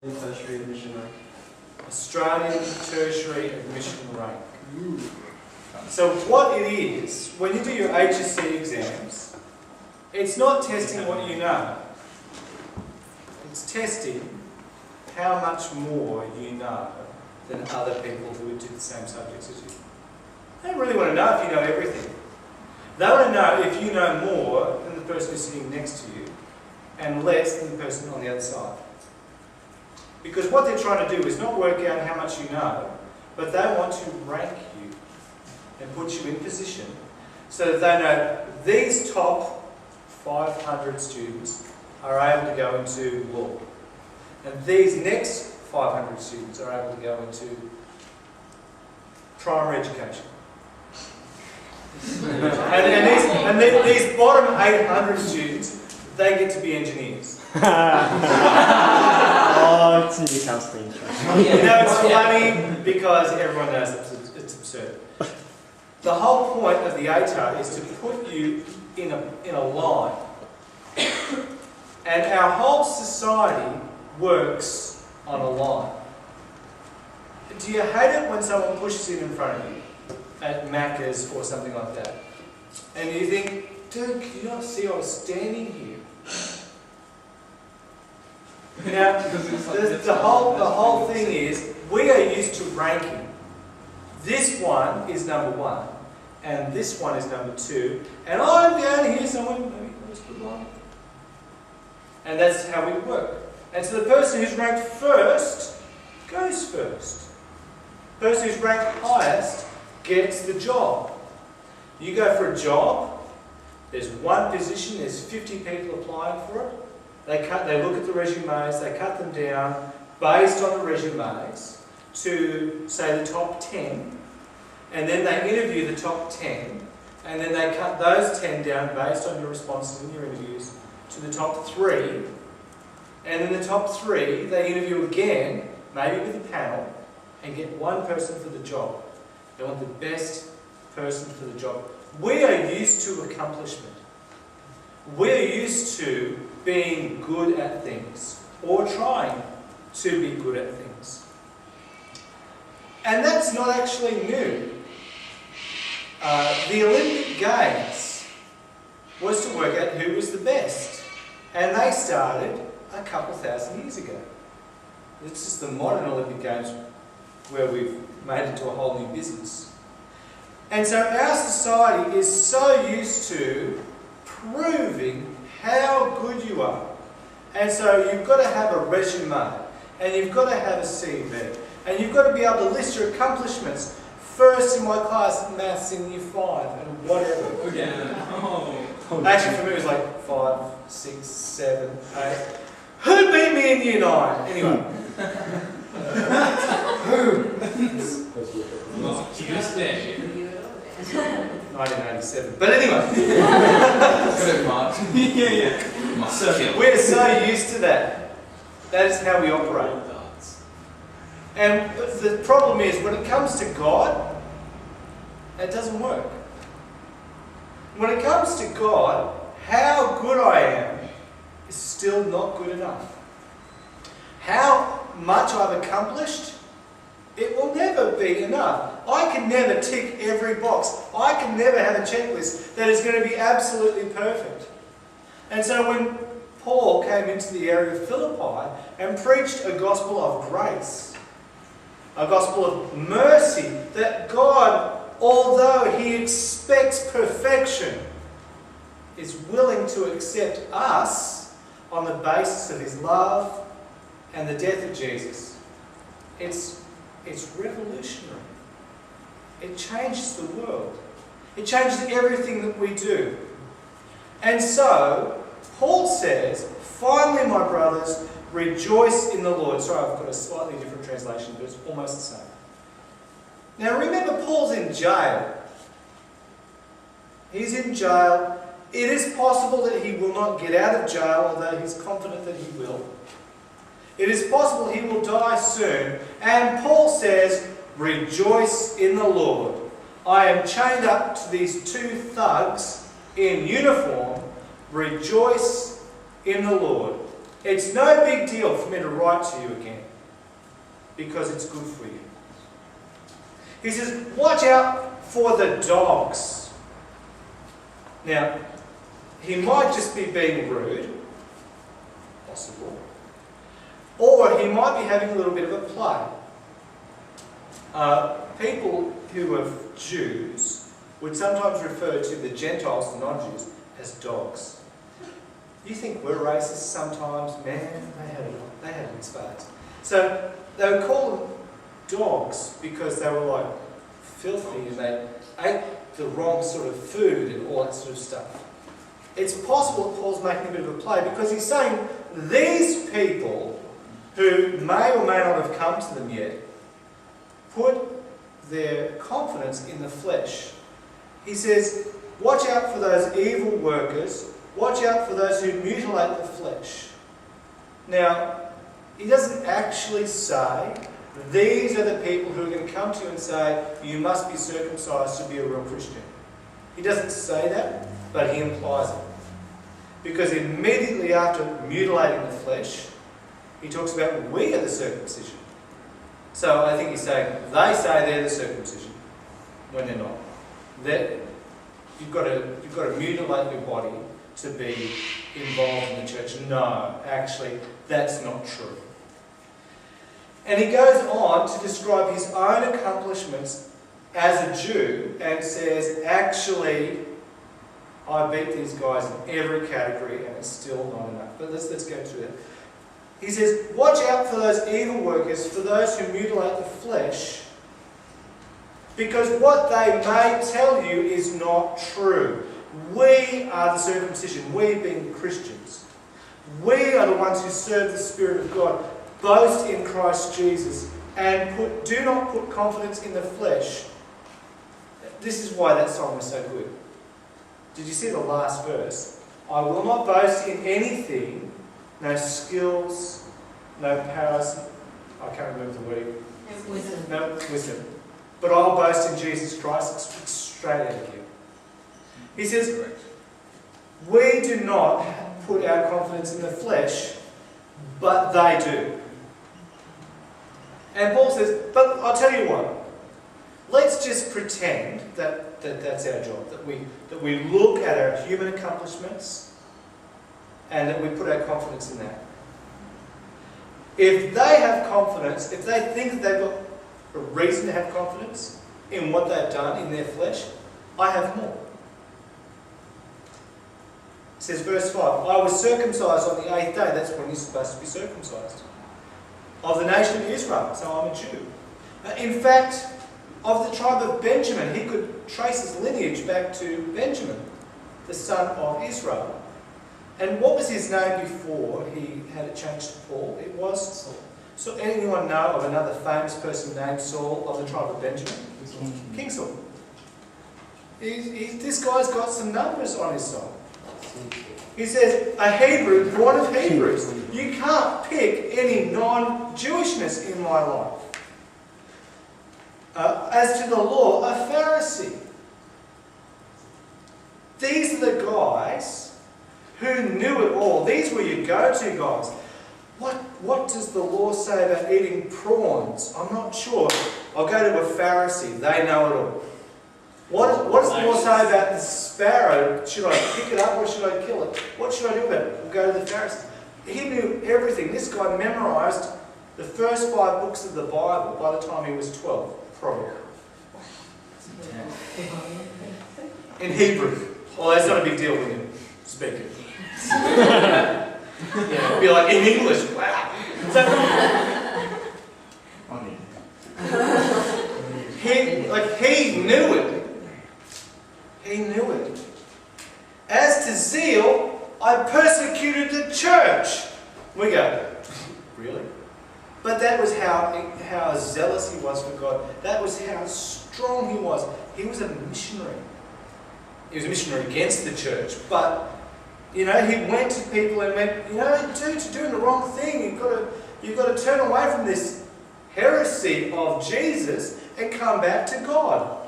Tertiary admission rank. Australian tertiary admission rank. So what it is, when you do your HSC exams, it's not testing what you know. It's testing how much more you know than other people who would do the same subjects as you. They don't really want to know if you know everything. They want to know if you know more than the person who's sitting next to you and less than the person on the other side. Because what they're trying to do is not work out how much you know, but they want to rank you and put you in position so that they know these top 500 students are able to go into law. And these next 500 students are able to go into primary education. and these bottom 800 students, they get to be engineers. Oh, it's a new counselling instruction. Now it's funny because everyone knows it's absurd. The whole point of the ATAR is to put you in a line. And our whole society works on a line. Do you hate it when someone pushes in front of you at Macca's or something like that? And you think, dude, can you not see I was standing here? Now, the whole thing is, we are used to ranking. This one is number 1, and this one is number 2, and I'm down here somewhere, maybe close to the line. And that's how we work. And so the person who's ranked first goes first. The person who's ranked highest gets the job. You go for a job, there's one position, there's 50 people applying for it. They look at the resumes, they cut them down based on the resumes to, say, the top 10, and then they interview the top 10, and then they cut those 10 down based on your responses in your interviews to the top 3, and then the top 3 they interview again, maybe with a panel, and get one person for the job. They want the best person for the job. We are used to accomplishment. We're used to being good at things, or trying to be good at things. And that's not actually new. The Olympic Games was to work out who was the best. And they started a couple thousand years ago. This is the modern Olympic Games where we've made it to a whole new business. And so our society is so used to proving how good you are. And so you've got to have a resume, and you've got to have a CV, and you've got to be able to list your accomplishments. First in my class at maths in year 5, and whatever. Yeah. Oh. Actually, for me it was like 5, 6, 7, 8. Who beat me in year 9? Anyway. Tuesday. 1987. But anyway. So we're so used to that. That is how we operate. And the problem is, when it comes to God, it doesn't work. When it comes to God, how good I am is still not good enough. How much I've accomplished, it will never be enough. I can never tick every box. I can never have a checklist that is going to be absolutely perfect. And so when Paul came into the area of Philippi and preached a gospel of grace, a gospel of mercy, that God, although He expects perfection, is willing to accept us on the basis of His love and the death of Jesus. It's revolutionary. It changes the world. It changes everything that we do. And so, Paul says, finally, my brothers, rejoice in the Lord. Sorry, I've got a slightly different translation, but it's almost the same. Now remember, Paul's in jail. He's in jail. It is possible that he will not get out of jail, although he's confident that he will. It is possible he will die soon. And Paul says, rejoice in the Lord. I am chained up to these 2 thugs in uniform. Rejoice in the Lord. It's no big deal for me to write to you again, because it's good for you. He says, watch out for the dogs. Now, he might just be being rude, possible, or he might be having a little bit of a play. People who are Jews would sometimes refer to the Gentiles, the non-Jews, as dogs. You think we're racist sometimes? Man, they had it in spades. So they would call them dogs because they were like filthy and they ate the wrong sort of food and all that sort of stuff. It's possible that Paul's making a bit of a play because he's saying these people who may or may not have come to them yet put their confidence in the flesh. He says, watch out for those evil workers. Watch out for those who mutilate the flesh. Now, he doesn't actually say, these are the people who are going to come to you and say, you must be circumcised to be a real Christian. He doesn't say that, but he implies it. Because immediately after mutilating the flesh, he talks about we are the circumcision. So I think he's saying, they say they're the circumcision, when they're not. You've got to mutilate your body to be involved in the church. No, actually, that's not true. And he goes on to describe his own accomplishments as a Jew and says, actually, I beat these guys in every category and it's still not enough. But let's go through that. He says, watch out for those evil workers, for those who mutilate the flesh, because what they may tell you is not true. We are the circumcision, we being Christians. We are the ones who serve the Spirit of God, boast in Christ Jesus, and do not put confidence in the flesh. This is why that song was so good. Did you see the last verse? I will not boast in anything, no skills, no powers. I can't remember the word. Wisdom. No wisdom. But I'll boast in Jesus Christ. It's straight out of here. He says, we do not put our confidence in the flesh, but they do. And Paul says, but I'll tell you what, let's just pretend that that's our job, that we look at our human accomplishments and that we put our confidence in that. If they have confidence, if they think that they've got a reason to have confidence in what they've done in their flesh, I have more. It says, verse 5, I was circumcised on the 8th day. That's when you're supposed to be circumcised. Of the nation of Israel, so I'm a Jew. In fact, of the tribe of Benjamin, he could trace his lineage back to Benjamin, the son of Israel. And what was his name before he had it changed to Paul? It was Saul. So anyone know of another famous person named Saul of the tribe of Benjamin? King Saul. This guy's got some numbers on his side. He says, a Hebrew, born of Hebrews. You can't pick any non-Jewishness in my life. As to the law, a Pharisee. These are the guys who knew it all. These were your go-to guys. What does the law say about eating prawns? I'm not sure. I'll go to a Pharisee. They know it all. What does the law say about the sparrow? Should I pick it up or should I kill it? What should I do about it? We'll go to the Pharisee. He knew everything. This guy memorized the first 5 books of the Bible by the time he was 12, probably. In Hebrew. Well, that's not a big deal when you speak it. It'd be like in English. Wow. He knew it. He knew it. As to zeal, I persecuted the church. We go, really? But that was how zealous he was for God. That was how strong he was. He was a missionary. He was a missionary against the church. But, he went to people and went, dude, you're doing the wrong thing. You've got to turn away from this heresy of Jesus and come back to God.